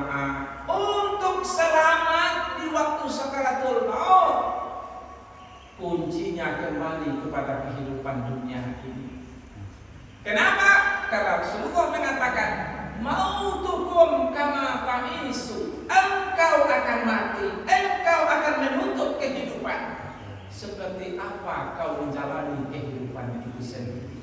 jamaah untuk selamat di waktu sakaratul maut. Kuncinya kembali kepada kehidupan dunia ini. Kenapa? Karena Rasulullah mengatakan, mautukum kama ta'isu. Engkau akan mati, engkau akan menutup kehidupan seperti apa kau menjalani kehidupan itu sendiri.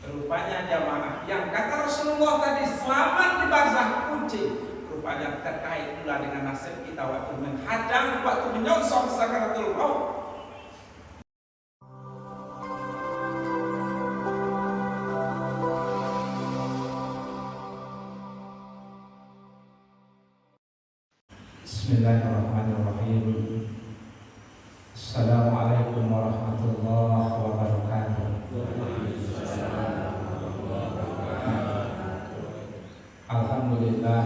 Rupanya jamaah yang kata Rasulullah tadi selamat di barzakh kunci, rupanya terkait pula dengan nasib kita waktu menghadang, waktu menyongsong sakaratul maut. Bismillahirrahmanirrahim. Assalamualaikum warahmatullahi wabarakatuh. Alhamdulillah.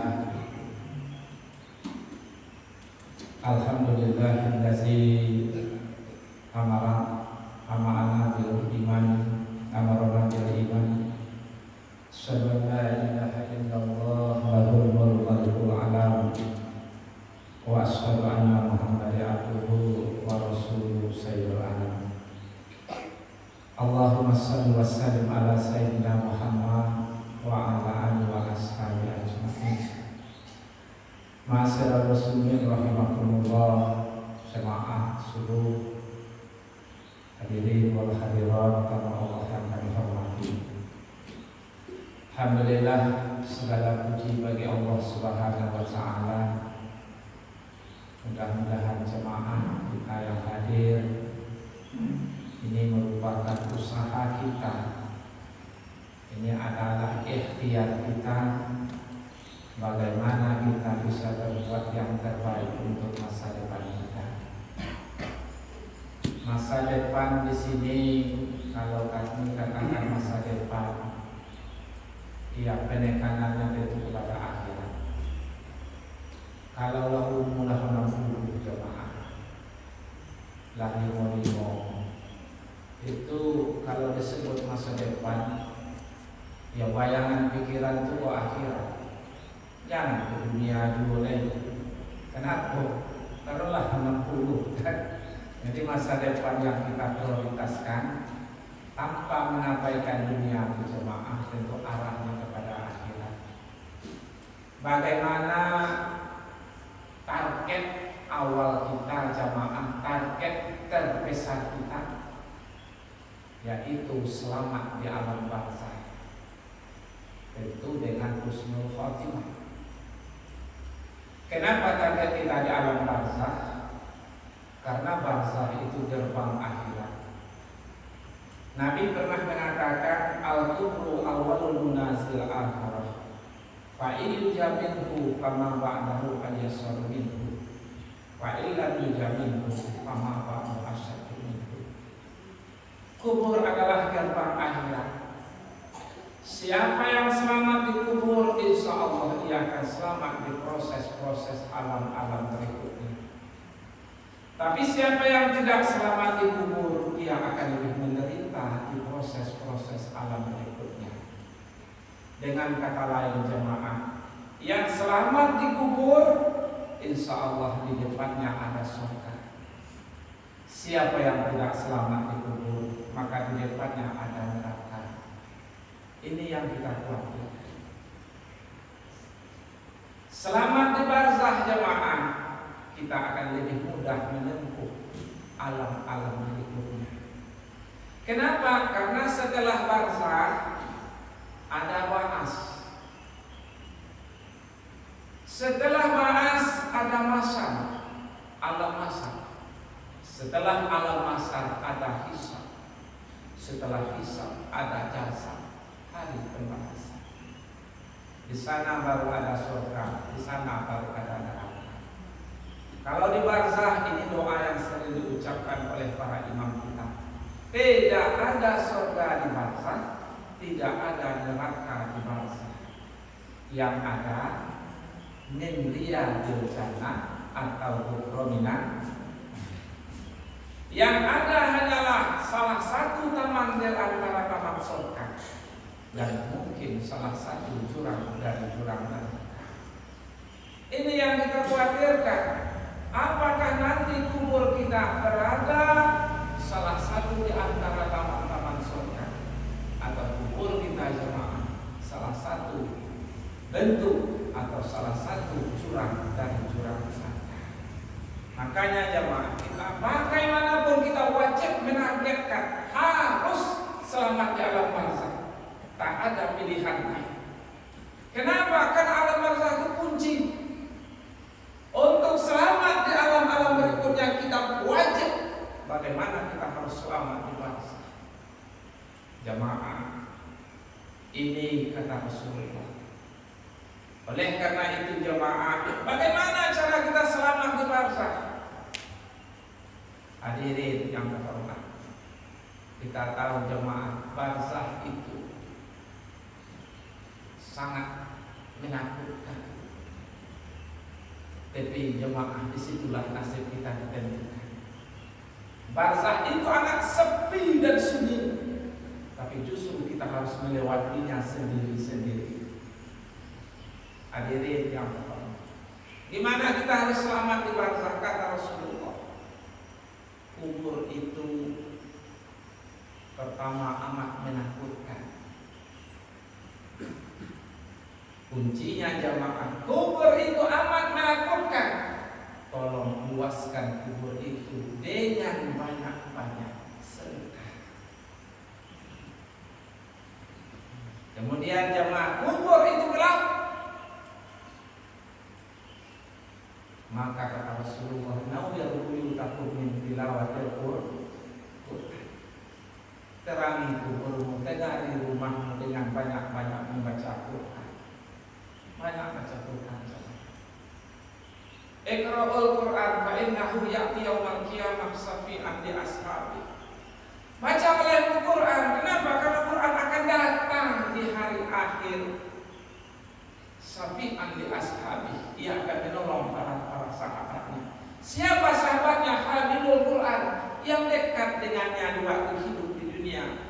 Alhamdulillahillazi amarana bil iman, amarana bil iman. Asyhadu an la ilaha illallah lahul mulku wa lahul alam. Wa asyhadu anna Muhammadan abduhu wa rasuluhu sayyidul anam. Allahumma shalli wa sallim ala sayyidina Muhammad wa ala alihi wa ashabihi ajma'in. Ma'asyiral muslimin rahimakumullah, jamaah subuh, hadirin wal hadirat kama Allah yang kami hormati. Alhamdulillah, segala puji bagi Allah Subhanahu wa taala. Mudah-mudahan jemaah kita yang hadir ini merupakan usaha kita. Ini adalah ikhtiar kita, bagaimana kita bisa berbuat yang terbaik untuk masa depan kita. Masa depan di sini, kalau kami katakan masa depan, ya penekanannya itu kepada akhirat. Kalau lahu mulah 60 jemaah lah limo itu kalau disebut masa depan, ya bayangan pikiran itu akhirat, jangan ke dunia dulu lagi. Kenapa? Taruhlah 60 kan? Jadi masa depan yang kita prioritaskan tanpa mengabaikan dunia jemaah, tentu arahnya kepada akhirat. Bagaimana target awal kita jamaah, target terbesar kita, yaitu selamat di alam barzakh, tentu dengan husnul khotimah. Kenapa target kita di alam barzakh? Karena barzakh itu gerbang akhirat. Nabi pernah mengatakan, al-kubru awalul munazil akhirah, fa'il jaminhu fama ba'dahu ayyasar minhu, fa'il lam yujaminhu fama ba'dahu asyad minhu. Kubur adalah gerbang akhirat. Siapa yang selamat di kubur, insya Allah ia akan selamat di proses-proses alam-alam berikutnya. Tapi siapa yang tidak selamat di kubur, ia akan lebih menderita di proses-proses alam berikutnya. Dengan kata lain jemaah, yang selamat di kubur, insya Allah di depannya ada surga. Siapa yang tidak selamat di kubur, maka di depannya ada neraka. Ini yang kita khawatirkan. Selamat di barzakh jemaah, kita akan lebih mudah menempuh alam-alam berikutnya. Kenapa? Karena setelah barzakh ada ba'as. Setelah ba'as ada masar, alam masar. Setelah alam masar ada hisab. Setelah hisab ada jazaa, hari pembalasan. Di sana baru ada surga, di sana baru ada neraka. Kalau di barzakh, ini doa yang sering diucapkan oleh para imam kita. Tidak ada surga di barzakh, tidak ada neraka di barzakh. Yang ada nimriya bil jannah atau hukrominan. Yang ada hanyalah salah satu taman di antara taman surga, dan mungkin salah satu jurang dari jurang neraka. Ini yang kita khawatirkan. Apakah nanti kubur kita berada salah satu di antara taman-taman surga, atau kubur kita jemaah salah satu bentuk atau salah satu jurang dari jurang neraka. Makanya jemaah, kita bagaimanapun kita wajib menargetkan harus selamat di alam barzakh. Tak ada pilihan lain. Kenapa? Karena alam barzakh itu kunci. Untuk selamat di alam-alam berikutnya kita wajib bagaimana kita harus selamat di barzakh. Jemaah, ini kata Rasulullah. Oleh karena itu jemaah, bagaimana cara kita selamat di barzakh? Hadirin yang terhormat, kita tahu jemaah, barzakh itu sangat menakutkan. Tapi jemaah, disitulah nasib kita ditentukan. Barzakh itu amat sepi dan sunyi, tapi justru kita harus melewatinya sendiri-sendiri. Hadirin yang terhormat, gimana kita harus selamat di barzakh? Kata Rasulullah, kubur itu pertama amat menakutkan. Kuncinya jamaah, kubur itu amat menakutkan. Tolong luaskan kubur itu dengan banyak-banyak sedekah. Kemudian jamaah, kubur itu gelap. Maka kata Rasulullah, nawwir buyutakum min tilawatil Qur'an. Terangi kuburmu, tegari rumahmu dengan banyak-banyak membaca Quran. Banyak baca Quran. Iqra'ul Quran fa innahu ya'ti yaumal qiyamah syafi'an li ashabi. Baca oleh Quran. Kenapa? Karena Quran akan datang di hari akhir. Syafi'an li ashabi. Ia akan menolong para sahabatnya. Siapa sahabatnya? Hamilul Quran, yang dekat dengannya di waktu hidup di dunia.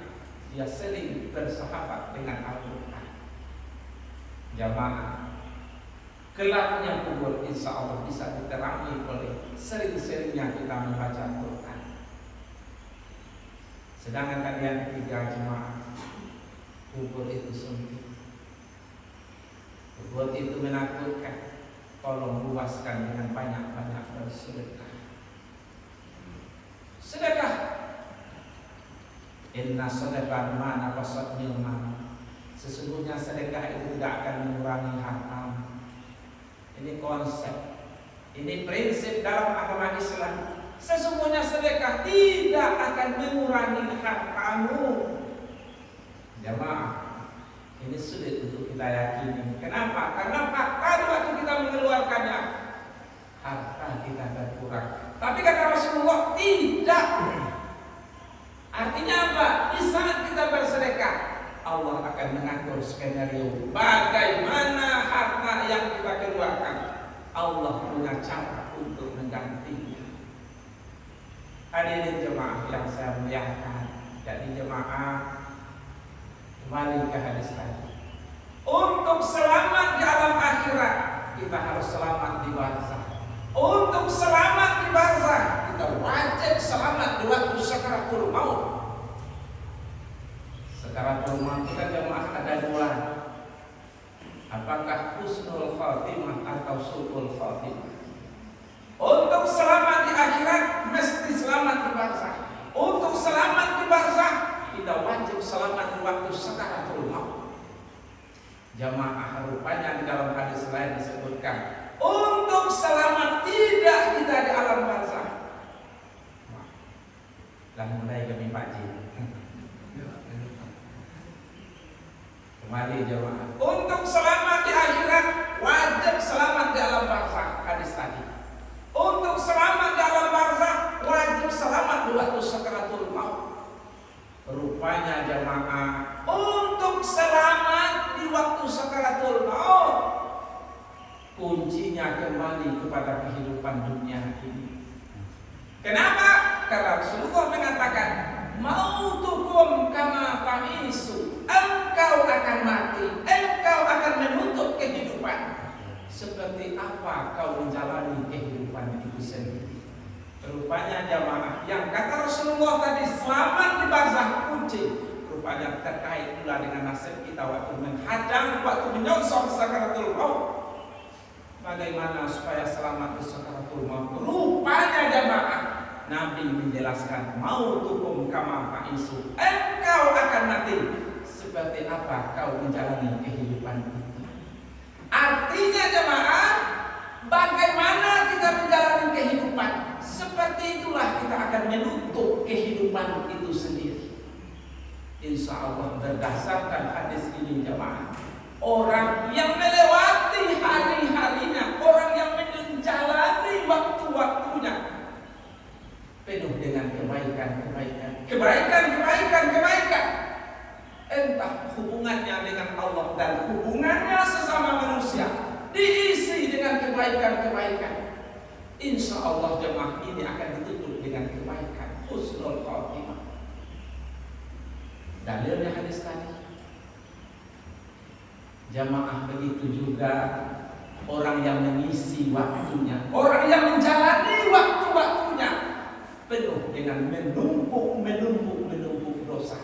Dia sering bersahabat dengan Al-Quran. Jamaah, gelapnya kubur insya Allah bisa diterangi oleh sering-seringnya kita membaca Quran. Sedangkan kalian ketiga jemaah, kubur itu sempit, kubur itu menakutkan. Tolong luaskan dengan banyak-banyak bersedekah. Sedekah. Inna sedekah mana pasat nilman. Sesungguhnya sedekah itu tidak akan mengurangi harta. Ini konsep, ini prinsip dalam agama Islam. Sesungguhnya sedekah tidak akan mengurangi hartamu. Jamaah, ini sulit untuk kita yakini. Kenapa? Karena fakta di waktu kita mengeluarkannya, harta kita berkurang. Tapi kata Rasulullah, tidak. Artinya apa? Di saat kita bersedekah, Allah akan mengatur skenario bagaimana harta yang kita keluarkan. Allah punya cara untuk menggantinya. Hadirin jemaah yang saya muliakan, jadi jemaah, kembali ke hadis tadi. Untuk selamat di alam akhirat, kita harus selamat di barzakh. Untuk selamat di barzakh, kita wajib selamat di waktu sakaratul maut. Sakaratul maut kita jemaah ada dua. Apakah husnul khatimah atau su'ul khatimah? Untuk selamat di akhirat mesti selamat di barzakh. Untuk selamat di barzakh kita wajib selamat di waktu sakaratul maut. Jamaah, rupanya di dalam hadis lain disebutkan untuk selamat tidak kita di alam barzakh. Dan mulai kami Pak Ji. Kembali jamaah. Untuk selamat di akhirat wajib selamat di alam barzakh, hadis tadi. Untuk selamat di alam barzakh wajib selamat di waktu sakaratul maut. Rupanya jamaah, untuk selamat di waktu sakaratul maut, kuncinya kembali kepada kehidupan dunia ini. Kenapa? Karena Rasulullah mengatakan, mautukum kama ta'isu. Engkau akan mati, engkau akan menuntut kehidupan seperti apa kau menjalani kehidupan itu sendiri. Rupanya jamaah yang kata Rasulullah tadi selamat di barzah kunci, rupanya terkait pula dengan nasib kita waktu menghadang, waktu menyongsong sakaratul maut. Bagaimana supaya selamat di sakaratul maut? Rupanya jamaah Nabi menjelaskan mautukum kama fa'isu, engkau akan mati seperti apa kau menjalani kehidupan itu. Artinya jemaah, bagaimana kita menjalani kehidupan, seperti itulah kita akan menutup kehidupan itu sendiri. Insya Allah berdasarkan hadis ini jemaah, orang yang melewati hari-harinya, orang yang menjalani waktu-waktunya penuh dengan kebaikan, entah hubungannya dengan Allah dan hubungannya sesama manusia diisi dengan kebaikan. Insya Allah jemaah ini akan ditutup dengan kebaikan, husnul khotimah. Dalilnya hadis tadi. Jemaah begitu juga orang yang mengisi waktunya, orang yang menjalani waktu-waktunya penuh dengan menumpuk dosa.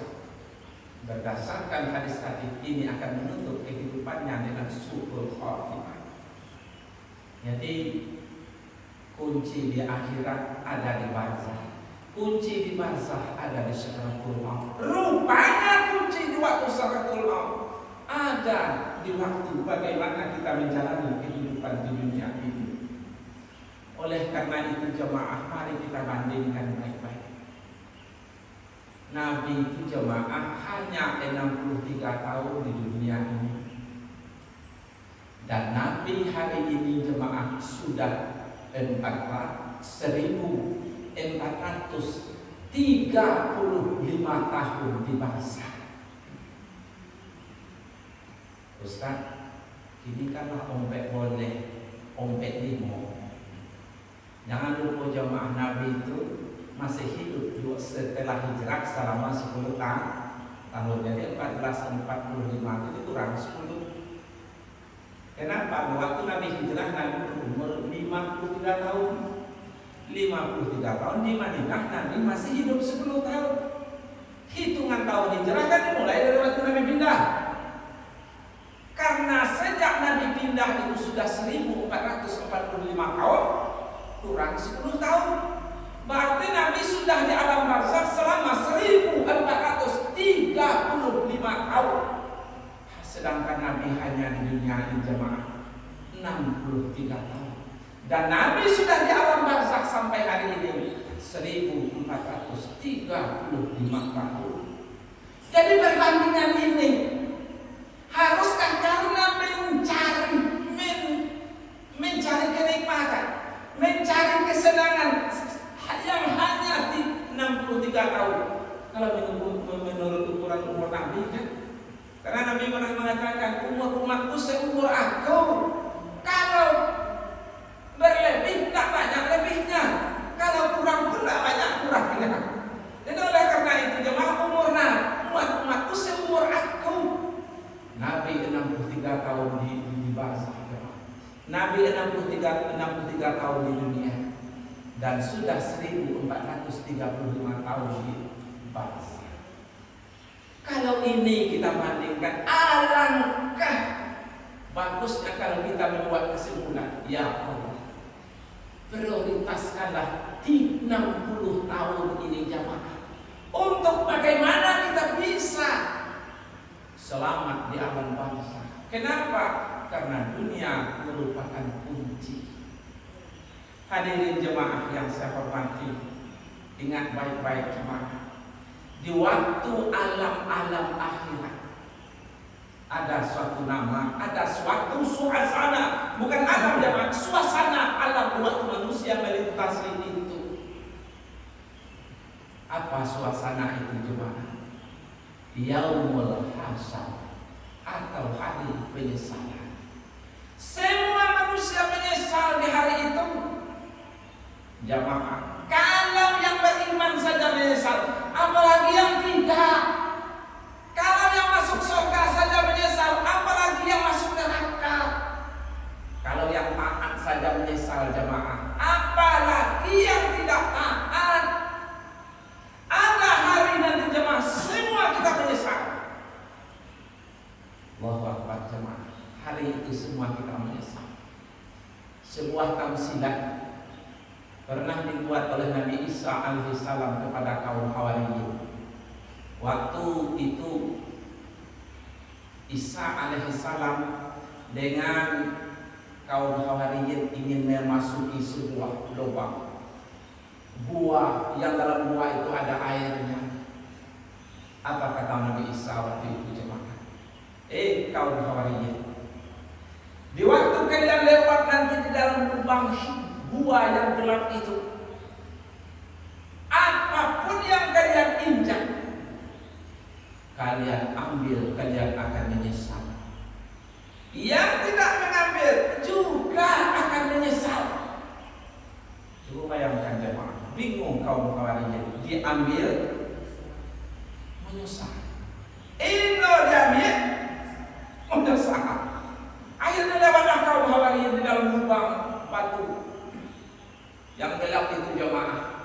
Berdasarkan hadis tadi ini akan menutup kehidupannya dengan su'ul khotimah. Jadi kunci di akhirat ada di barzah, kunci di barzah ada di sakaratul maut. Rupanya kunci di waktu sakaratul maut ada di waktu bagaimana kita menjalani kehidupan di dunia ini. Oleh karena itu jemaah, mari kita bandingkan baik-baik. Nabi itu jemaah hanya 63 tahun di dunia ini. Dan Nabi hari ini jemaah sudah 1435 tahun di barzah. Ustaz, ini kanlah ompet boleh, ompet limo. Jangan lupa jemaah, Nabi itu masih hidup setelah hijrah selama 10 tahun. Jadi 1445 itu kurang 10. Kenapa? Waktu Nabi hijrah Nabi berumur 53 tahun. 53 tahun di Madinah Nabi masih hidup 10 tahun. Hitungan tahun hijrah kan dimulai dari waktu Nabi pindah. Karena sejak Nabi pindah itu sudah 1445 tahun, kurang 10 tahun. Berarti Nabi sudah di alam barzakh selama 1435 tahun. Sedangkan Nabi hanya di dunia ini jemaah 63 tahun. Dan Nabi sudah di alam barzakh sampai hari ini 1435 tahun. Jadi perbandingan ini, haruskah karena mencari kenikmatan, mencari kesenangan yang hanya di 63 tahun? Kalau menurut ukuran umur Nabi kan, karena Nabi pernah mengatakan umur umatku seumur aku. Kalau berlebih tak banyak lebihnya, kalau kurang pun tak banyak kurangnya. Dan oleh karena itu jemaah umatku seumur aku. Nabi 63 tahun di barzakh. Nabi 63 tahun di dunia dan sudah 1435 tahun di barzakh. Kalau ini kita bandingkan, alangkah bagusnya kalau kita membuat kesimpulan, ya Allah, prioritaskanlah di 60 tahun ini jamaah untuk bagaimana kita bisa selamat di alam barzakh. Kenapa? Karena dunia merupakan kunci. Hadirin jemaah yang saya hormati, ingat baik-baik jemaah. Di waktu alam-alam akhirat ada suatu nama, ada suatu suasana, bukan alam jemaah, suasana alam waktu manusia melintasi itu. Apa suasana itu jemaah? Yaumul hasar atau hari penyesalan. Semua manusia menyesal di hari itu jamaah. Kalau yang beriman saja menyesal, apalagi yang tidak. Kalau yang masuk surga saja menyesal, apalagi yang masuk neraka. Kalau yang hari itu semua kita menyesal. Sebuah tamsilah pernah dibuat oleh Nabi Isa alaihissalam kepada kaum Hawariyin. Waktu itu Isa alaihissalam dengan kaum Hawariyin ingin memasuki sebuah lubang gua, yang dalam gua itu ada airnya. Apa kata Nabi Isa waktu itu jemaah? Kaum Hawariyin, di waktu kalian lewat nanti di dalam lubang gua yang gelap itu, apapun yang kalian injak, kalian ambil, kalian akan menyesal. Yang tidak mengambil juga akan menyesal. Coba bayangkan jemaah, bingung kaum Hawariyin, diambil menyesal, diambil menyesal. Akhirnya lewatlah kaum Hawariyin di dalam lubang batu yang gelap itu jemaah.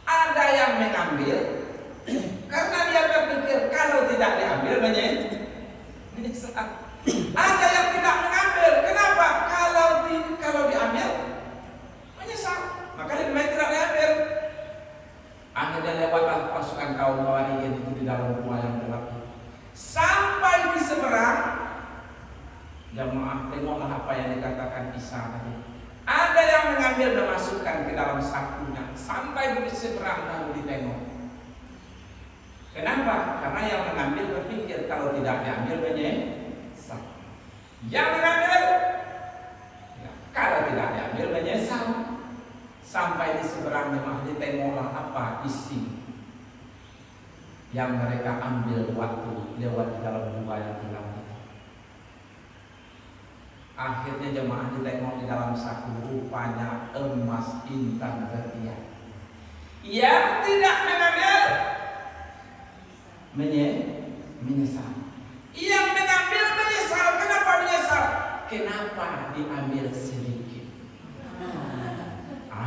Ada yang mengambil karena dia berpikir kalau tidak diambil menyesal. Ada yang tidak mengambil, kenapa? Kalau diambil menyesal, maka lebih baik tidak diambil. Akhirnya lewatlah pasukan kaum Hawariyin itu di dalam gua yang gelap. Sampai di seberang, jemaah tengoklah apa yang dikatakan Isa tadi. Ada yang mengambil dan masukkan ke dalam sakunya. Sampai di seberang lalu ditengok. Kenapa? Karena yang mengambil berpikir kalau tidak diambil menyesal. Yang mengambil, kalau tidak diambil menyesal. Sampai di seberang jemaah ditengoklah apa isi yang mereka ambil waktu lewat di dalam gua yang gelap itu. Akhirnya jemaah ditengok di dalam saku, rupanya emas intan berlian. Yang tidak mengambil menyesal. Yang mengambil menyesal. Kenapa menyesal? Kenapa diambil sedikit?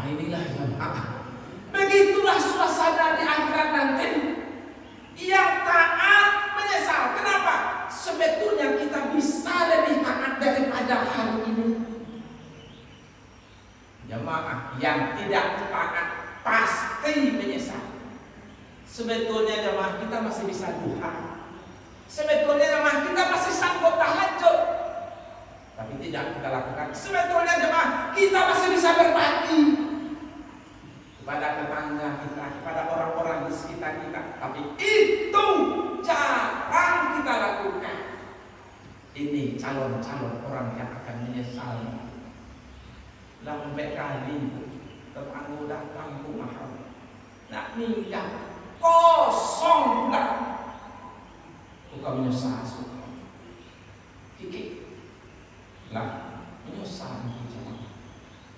Inilah jemaah. Begitulah suasana di akhirat nanti. Yang taat menyesal. Kenapa? Sebetulnya kita bisa lebih taat daripada hari ini. Jemaah, yang tidak taat pasti menyesal. Sebetulnya jemaah kita masih bisa duha. Sebetulnya jemaah kita masih sanggup tahajud, tapi tidak kita lakukan. Sebetulnya jemaah kita masih bisa berbagi kepada tetangga kita, kepada orang-orang di sekitar kita, tapi itu jarang kita lakukan. Ini calon-calon orang yang akan menyesal. Lambat kali tetangga datang rumah nak minjam kosong pula, bukan menyesal suka kikik lah, menyesal kita.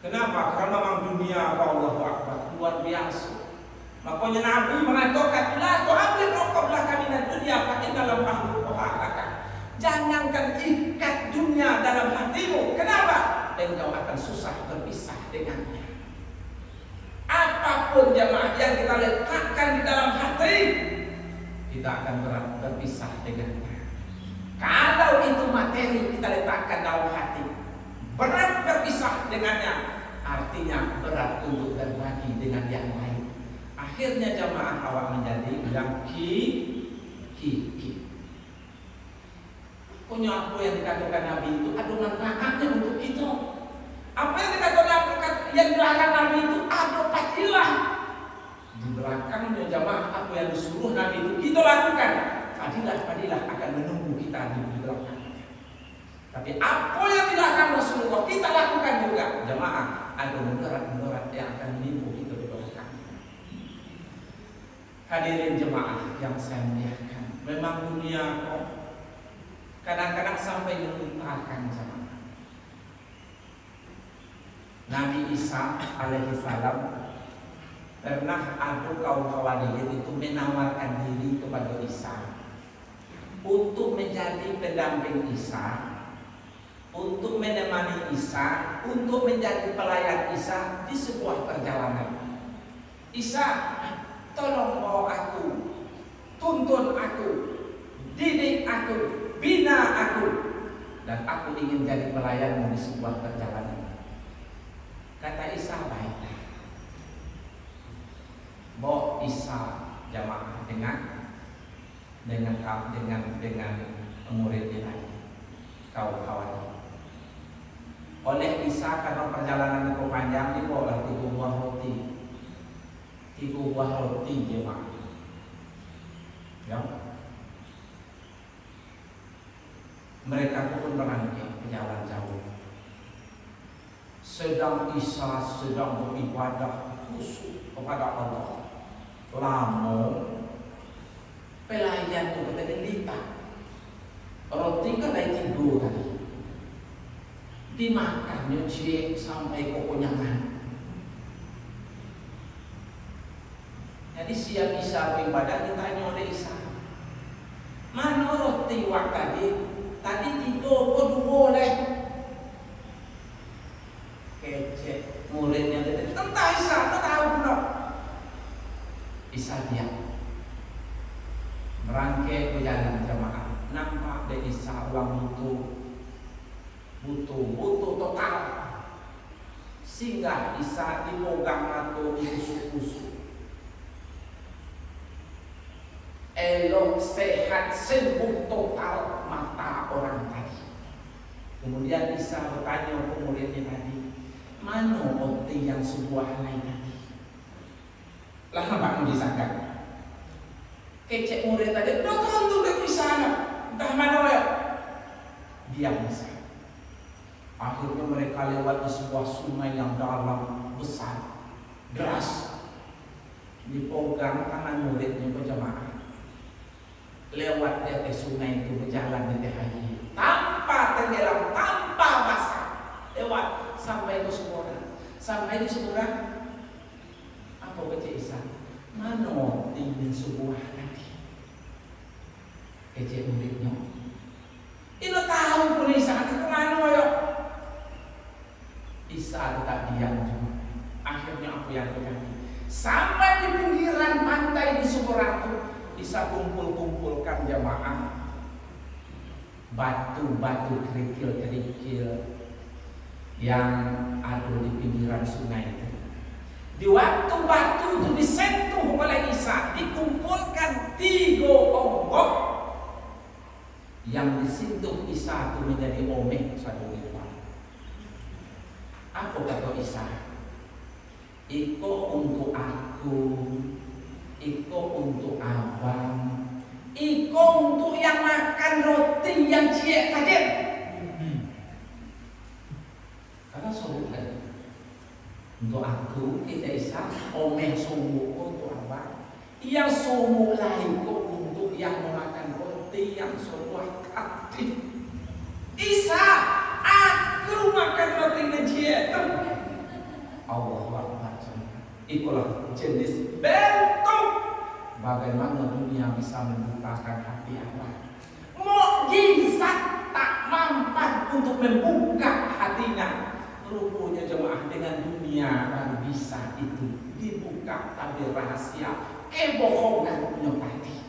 Kenapa? Karena memang dunia Allah Akbar luar biasa. Makanya Nabi mengatakan, la tu'amil raqablah minad dunya fa innalam ahluha laka. Jangankan ikat dunia dalam hatimu. Kenapa? Engkau akan susah berpisah dengannya. Apapun jemaah yang kita letakkan di dalam hati, kita akan berat berpisah dengannya. Kalau itu materi kita letakkan dalam hati, berat berpisah dengannya, artinya berat untuk berbagi dengan yang lain. Akhirnya jamaah awak menjadi yang ki. Punya apa yang dikatakan Nabi itu ada manfaatnya untuk kita. Apa yang dikatakan yang dilarang Nabi itu ada fadilah. Di belakangnya jamaah apa yang disuruh Nabi itu kita lakukan. Fadilah akan menunggu kita di belakang. Tapi apa yang dilarang Rasulullah kita lakukan juga. Jamaah ada mudarat yang akan menimpa kita di belakang. Hadirin jemaah yang saya muliakan, memang dunia kok kadang-kadang sampai melupakan jemaah. Nabi Isa alaihissalam pernah ada kaum Hawariyin itu menawarkan diri kepada Isa untuk menjadi pendamping Isa, untuk menemani Isa, untuk menjadi pelayan Isa di sebuah perjalanan. Isa, tolong bawa aku, tuntun aku, didik aku, bina aku. dan aku ingin jadi pelayanmu di sebuah perjalanan. Kata Isa, baiklah. Bawa Isa jamaah dengan muridnya lagi, kaum Hawaria. Oleh Isa karena perjalanan itu panjang, dibawalah 3 buah roti jemaah. Ya. Mereka pun berangkat ke jalan jauh. Sedang Isa sedang beribadah khusyuk kepada Allah. Lama pelayan itu kata lipat. Roti kan dari 3 tadi. Dimakannya cik sampai kekenyangan. Jadi siap Isa beribadah, ditanya oleh Isa, mana roti wak tadi? Tadi 3 kok 2 leh. Kecek muridnya tadi, entah Isa, tak tahu pula. Isa diam. Merangkai ke jalan jemaah. Nampak dari Isa orang butuh total. Sehingga Isa dipogang atau dikusuk-kusuk. Elok, sehat, sembuh total mata orang tadi. Kemudian Isa bertanya ke muridnya tadi, mana roti yang sebuah lain tadi? Lah apa disangka? Kecek murid tadi, betul dari Isa, entah mana ya? Diam Isa. Akhirnya mereka lewat di sebuah sungai yang dalam, besar, deras. Dipegang tangan muridnya berjamaah. Lewat di atas sungai itu berjalan di air tanpa tenggelam, tanpa basah. Lewat sampai ke seberang. Sampai di seberang, apa kata Isa? Mana tinggi sebuah tadi? Kecil muridnya. Ini tahu pun Isa ke mana ya? Isa tetap diam juga. Akhirnya apa yang terjadi? Sampai di pinggiran pantai di seberang itu, Isa kumpulkan jamaah batu-batu kerikil-kerikil yang ada di pinggiran sungai itu. Di waktu batu itu disentuh oleh Isa, dikumpulkan 3 onggok yang disentuh Isa itu menjadi omeh satu ekor. Apa kata Isa? Iko untuk aku, iko untuk abang, iko untuk yang makan roti yang ciek tadi. Karena suruh tadi. Untuk aku kita Isa omeh sumuk untuk abang, yang sumuk lain untuk yang memakan roti yang sebuah tadi. Isa, aku makan roti yang ciek. Allah Akbar. Itulah jenis bentuk bagaimana dunia bisa membukakan hati Allah. Mukjizat tak mampu untuk membuka hatinya. Rupanya jemaah dengan dunia baru bisa itu dibuka, tapi rahasia kebohongan punya tadi.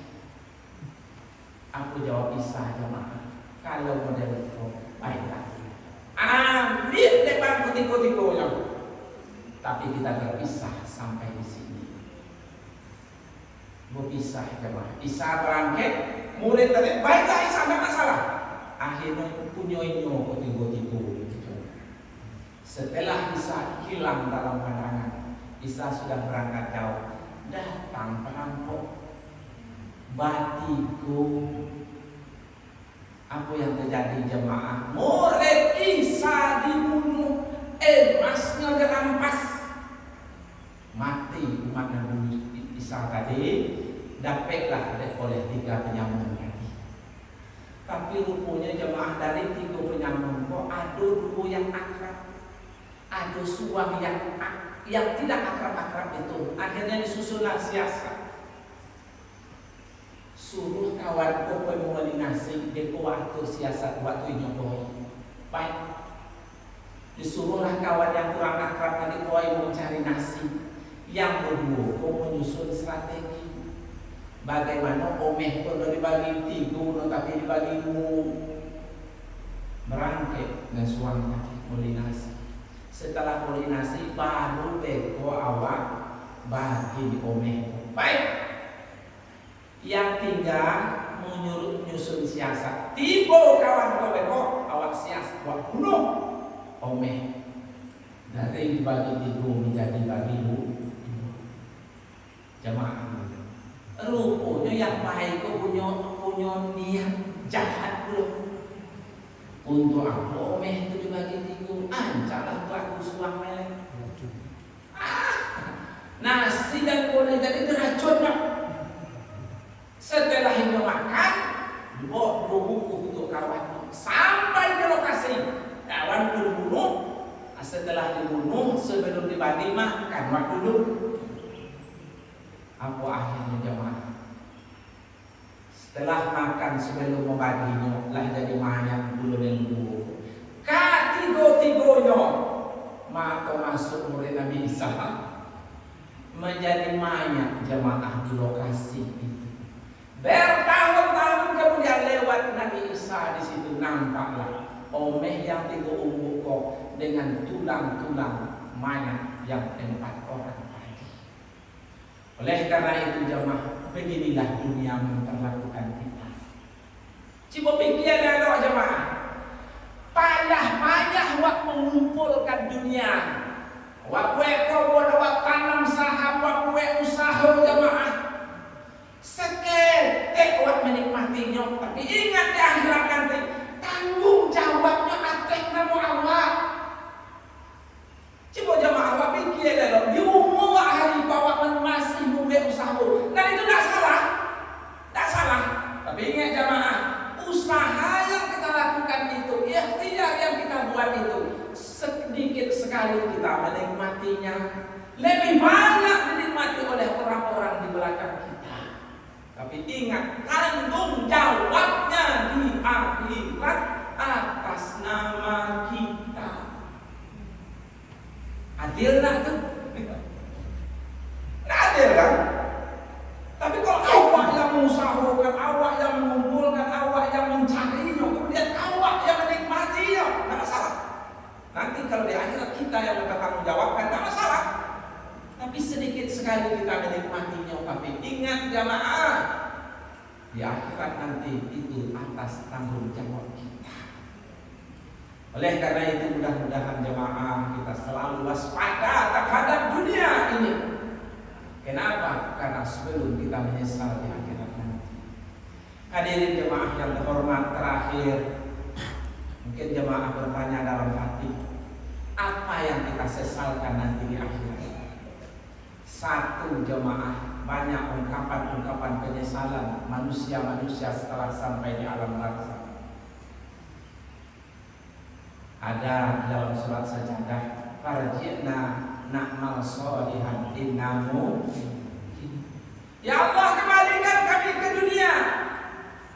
Aku jawab Isa jemaah, kalau model itu baiklah. Ambil depan kutiko-tikonya. Tapi kita berpisah sampai di sini. Berpisah jemaah. Isa berangkat, murid tadi, baiklah Isa, tidak masalah. Akhirnya punyoinyo ketigo-tigo. Setelah Isa hilang dalam pandangan, Isa sudah berangkat jauh. Datang perampok, batiku. Apa yang terjadi jemaah? Murid Isa dibunuh, emasnya dirampas. Mati umat Nabi Isa tadi, dapatlah oleh 3 penyamun tadi. Tapi rupanya jemaah dari 3 penyamun kok ada 2 yang akrab, ada suami yang tidak akrab-akrab itu. Akhirnya disusunlah siasat, suruh kawan kau memelinasi depo waktu siasat waktu nyokoi. Baik, disuruhlah kawan yang kurang akrab tadi kau mencari nasi. Yang kedua, kau menyusun strategi bagaimana omeh pun dibagi 3, tapi dibagi 2. merangkek ngesuang polinasi. Setelah polinasi baru beko awak bagi omeh. Baik, yang tinggal menyuruh nyusun siasat. Tiba kawan kau beko awak siasat buat bunuh omeh. Dari dibagi tiga menjadi bagi dua jamaah. Rupanya yang baik kau punya niat jahat pula. Untuk apa omeh itu dibagi tiga? Ancalah pelaku suang melek. Nasi dan kulit jadi diracun nak. Setelah itu makan, dibawa buku untuk kawan sampai ke lokasi. Kawan dibunuh. Setelah dibunuh, sebelum dibagi makan waktu dulu. Apa akhirnya jemaah? Setelah makan sebelum membaginya, lah jadi mayat dulu dan dulu. Ketiga-tiganya maka masuk murid Nabi Isa menjadi mayat jemaah di lokasi itu. Bertahun-tahun kemudian lewat Nabi Isa di situ nampaklah omeh yang tiga umbuk kok dengan tulang-tulang mayat yang 4 orang tadi. Oleh karena itu jemaah, beginilah dunia memperlakukan kita. Coba pikir ada jemaah. Payah-payah wak mengumpulkan dunia. Wak kau wak tanam saham, wak usaha jemaah. Seketik wak menikmatinya, tapi ingat di akhirat nanti tanggung jawabnya atas nama Allah. Coba jemaah wak pikir ada di umur hari bawa masih mulai usaha. Dan itu tak salah. Tak salah. Tapi ingat jemaah, usaha yang kita lakukan itu, ikhtiar yang kita buat itu, sedikit sekali kita menikmatinya, lebih banyak dinikmati oleh orang-orang di belakang kita. Tapi ingat, tanggung jawabnya di akhirat atas nama kita. Adil nak tuh? Nggak adil kan? Tapi kalau awak yang mengusahakan, awak yang mengumpulkan, awak yang mencarinya, kemudian awak yang menikmatinya, nggak masalah. Nanti kalau di akhirat kita yang bertanggung jawabkan, nggak masalah. Tapi sedikit sekali kita menikmatinya. Tapi ingat jamaah, di akhirat nanti itu atas tanggung jawab kita. Oleh karena itu mudah-mudahan jamaah kita selalu waspada terhadap dunia ini. Kenapa? Karena sebelum kita menyesal di akhirat nanti. Hadirin jemaah yang terhormat, terakhir mungkin jemaah bertanya dalam hati, apa yang kita sesalkan nanti di akhirat? Satu jemaah, banyak ungkapan-ungkapan penyesalan manusia-manusia setelah sampai di alam barzakh. Ada dalam surat Sajadah, farji'na na'mal sholihan innahu. Ya Allah, kembalikan kami ke dunia.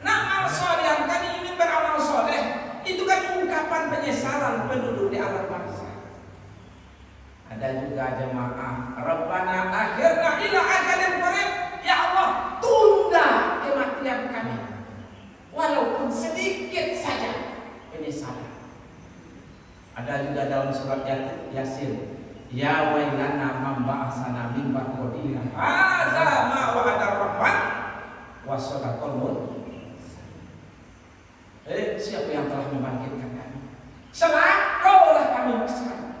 Na'mal sholihan, kami ingin beramal soleh. Itu kan ungkapan penyesalan penduduk di alam barzakh. Ada juga jemaah, Rabbana akhirna ila ajalin qarib. Ya Allah, tunda kematian kami walaupun sedikit saja penyesalan. Ada juga dalam surat Yasin, ya wailana man ba'asana min ba'dina hadza ma wa'ada rahman wa sadaqal mursalin. Siapa yang telah membangkitkan kami? Celakalah kami sekarang.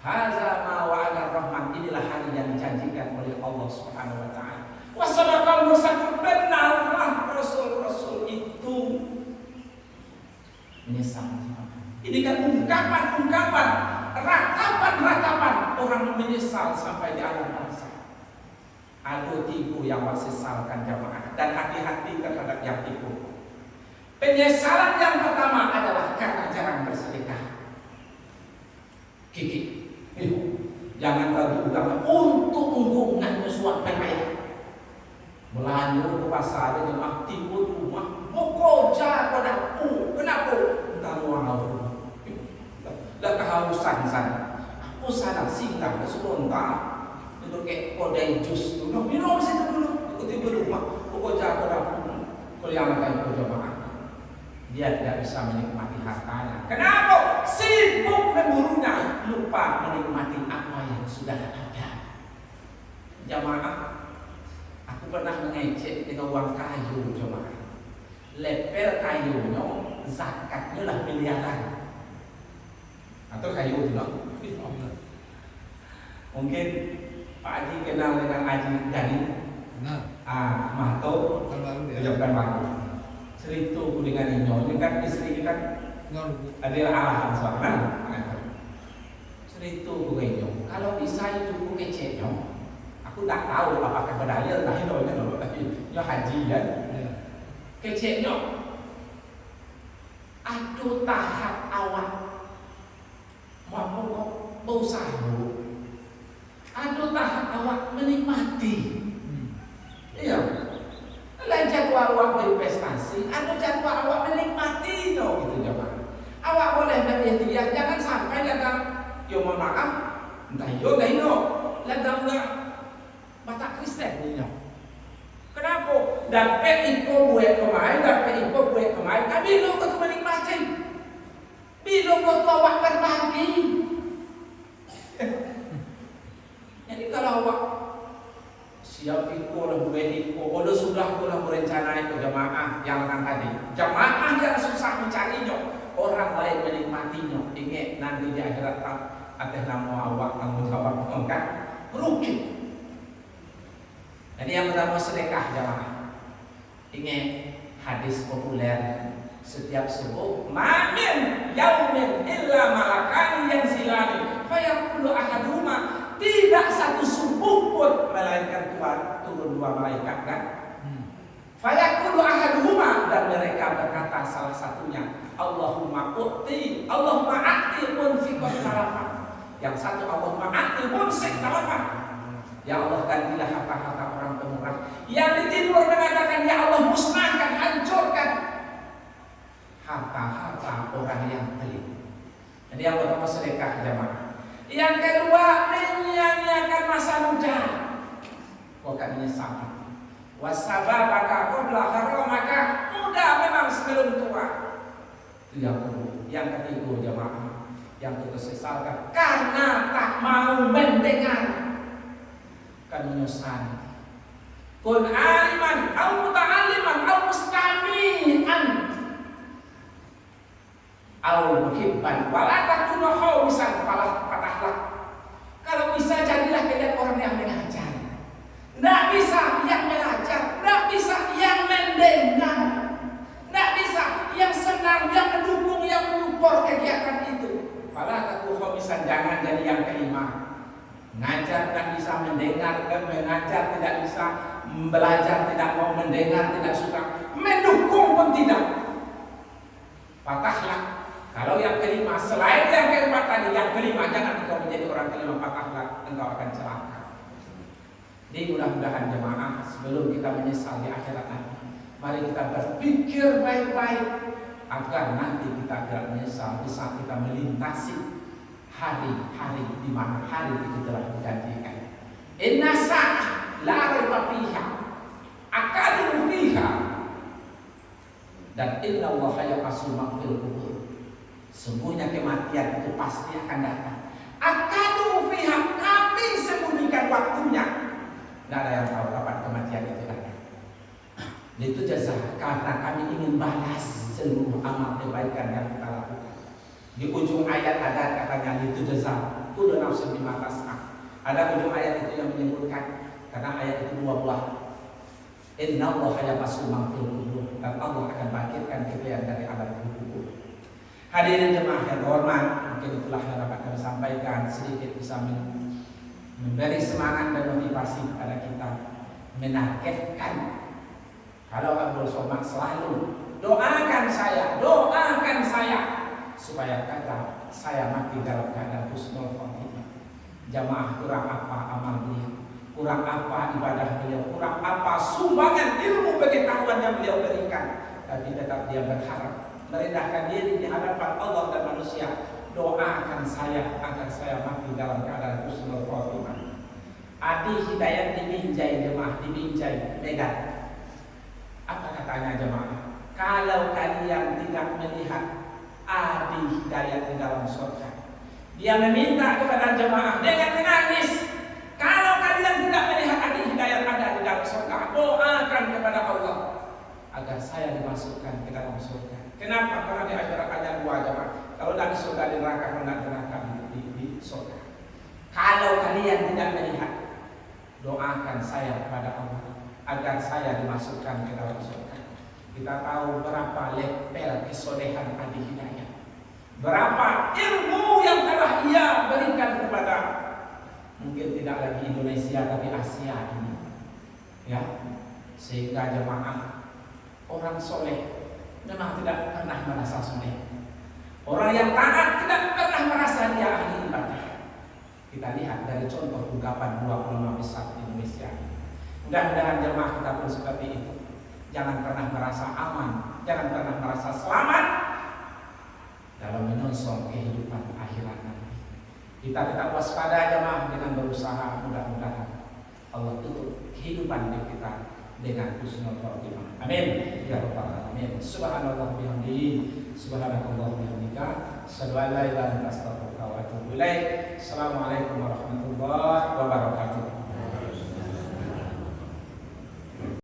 Hadza ma wa'ada rahman, inilah hari yang dijanjikan oleh Allah Subhanahu wa taala. Wa sadaqal mursalin, benarlah rasul-rasul itu. Menyesal. Ini kan ungkapan-ungkapan, ratapan-ratapan orang menyesal sampai di alam barzakh. Ada tipu yang sesalkan jamaah, dan hati-hati terhadap yang tipu. Penyesalan yang pertama adalah karena jarang bersedekah. Kiki, jangan ragu-ragu untuk hubungan musuh pemain. Belanja ke pasar dengan tipu rumah, bekerja pada kenapa? Entah mau. Dah kehausan sana. Aku sana singgah ke sebentar. Itu kayak kodai jus dulu. Minum situ dulu. Ikuti rumah. Bekerja pada kalau yang akan kerja makan. dia tidak bisa menikmati hartanya. Kenapa? Sibuk memburunya, lupa menikmati apa yang sudah ada. Jamaah, aku pernah mengecek dengan uang kayu jemaah. Lepel kayunya zakatnya lah miliaran. Atau kayu itu loh. Mungkin Pak Haji kenal dengan Haji Gani. Nah, Mahto. kan baru dia. Ucapkan baru. Cerita ku dengan ini kan istri ini kan adalah arahan soalnya. Cerita ku dengan ini. Kalau bisa itu ku keceknya, aku tak tahu apakah berdaya entah itu haji kan. Keceknya, aduh tahap awak mampu berusaha, aduh tahap awak menikmati. Iya, lain jadwal awak berinvestasi, aduh jadwal awak menikmati no gitu jemaah. Awak boleh berikhtiar, jangan sampai datang, yo mohon maaf, entah yo dah no, datang Batak Kristen ni no. Kenapa? Dapat ikut buat kemarin, kami lo kau menikmati. Bila kau awak berbagi. Jadi kalau awak siap ikut, boleh ikut, kalau sudah kau berencana ikut jamaah yang akan tadi. Jamaah yang susah mencarinya, orang lain menikmatinya. Ingat nanti di akhirat atas nama awak tanggung jawab kan rugi. Jadi yang pertama sedekah jamaah. Ingat hadis populer setiap subuh, "Mamin yaumin illa malakani yanzilani fayaqulu ahaduhuma." Tidak satu subuh pun melainkan Tuhan turun dua malaikat kan? Fayaqulu ahaduhuma, dan mereka berkata salah satunya, Allahumma a'ti munfiqan khalafa. Yang satu Allahumma a'ti munfiqan khalafa. Ya Allah, gantilah harta-harta orang pemurah. Yang di timur mengatakan, ya Allah, musnahkan, hancurkan harta-harta orang yang telim. Jadi yang pertama sedekah jamaah. Yang kedua, menyia-nyiakan masa muda. Kau akan menyesal. Wasababaka qabla haramaka. Muda memang sebelum tua. Itu yang kedua. Yang ketiga jamaah, yang kita sesalkan karena tak mau mendengar. Kan menyesal. Kun aliman, au muta'alliman, au mustami'an, au muhibban, wala takunu khawmisan patahlah. Kalau bisa jadilah kalian orang yang mengajar. Tidak bisa yang mengajar, tidak bisa yang mendengar, tidak bisa yang senang, yang mendukung, yang mensupport kegiatan itu. Wala takunu khawmisan, jangan jadi yang kelima. Mengajar tidak bisa mendengar, mengajar tidak bisa, belajar tidak mau mendengar, tidak suka, mendukung pun tidak. Patahlah. Kalau yang kelima, selain yang keempat tadi, yang kelima jangan engkau menjadi orang kelima, patahlah, engkau akan celaka. Jadi mudah-mudahan jemaah, sebelum kita menyesal di akhirat nanti, mari kita berpikir baik-baik agar nanti kita tidak menyesal di saat kita melintasi hari-hari di mana hari itu telah dijanjikan. Inna sa'ah la raiba fiha akadu fiha, dan inna Allaha yaqasu ma'fil kubur. Sungguhnya kematian itu pasti akan datang. Akadu fiha, kami sembunyikan waktunya. Tidak ada yang tahu kapan kematian itu datang. Itu jasa karena kami ingin balas seluruh amal kebaikan yang kita lakukan. Di ujung ayat ada katanya itu jasa, kullu nafsin bima tas'a. Ada ujung ayat itu yang menyebutkan karena ayat itu dua buah. Innallaha yab'atsu man fil qubur, dan Allah akan bangkitkan kita dari alam kubur. Hadirin jemaah yang terhormat, mungkin itulah yang dapat kami sampaikan sedikit bisa memberi semangat dan motivasi kepada kita menargetkan. Kalau Abdul Somad selalu doakan saya supaya kata saya mati dalam keadaan husnul khotimah. Jamaah, kurang apa amal beliau, kurang apa ibadah beliau, kurang apa sumbangan ilmu pengetahuan yang beliau berikan, tapi tetap dia berharap merendahkan diri di hadapan Allah dan manusia. Doakan saya agar saya mati dalam keadaan husnul khotimah. Adi Hidayat di Binjai jemaah, di Binjai Medan. Apa katanya jemaah? kalau kalian tidak melihat adi hidayat di dalam surga. Dia meminta kepada jemaah dengan menangis, kalau kalian tidak melihat adi hidayat ada di dalam surga, doakan kepada Allah agar saya dimasukkan ke dalam surga. Kenapa? Karena di akhirat ada dua jemaah. Kalau tidak di surga di neraka, kalau tidak di neraka di surga. Kalau kalian tidak melihat, doakan saya kepada Allah agar saya dimasukkan ke dalam surga. Kita tahu berapa level kesolehan adi hidayat, berapa ilmu yang telah ia berikan kepada mungkin tidak lagi Indonesia tapi Asia ini, ya, sehingga jemaah orang soleh memang tidak pernah merasa soleh. Orang yang taat tidak pernah merasa dia ahli ibadah. Kita lihat dari contoh ungkapan 25 besar di Indonesia. Mudah-mudahan jemaah kita pun seperti itu. Jangan pernah merasa aman, jangan pernah merasa selamat dalam menyongsong kehidupan akhirat nanti. Kita tetap waspada jemaah dengan berusaha, mudah-mudahan Allah tutup kehidupan kita dengan husnul khotimah. Amin ya rabbal alamin. Subhanallah bihamdihi, subhanakallah bihamdika, asyhadu an la ilaha illa anta astaghfiruka wa atubu ilaik. Assalamualaikum warahmatullahi wabarakatuh.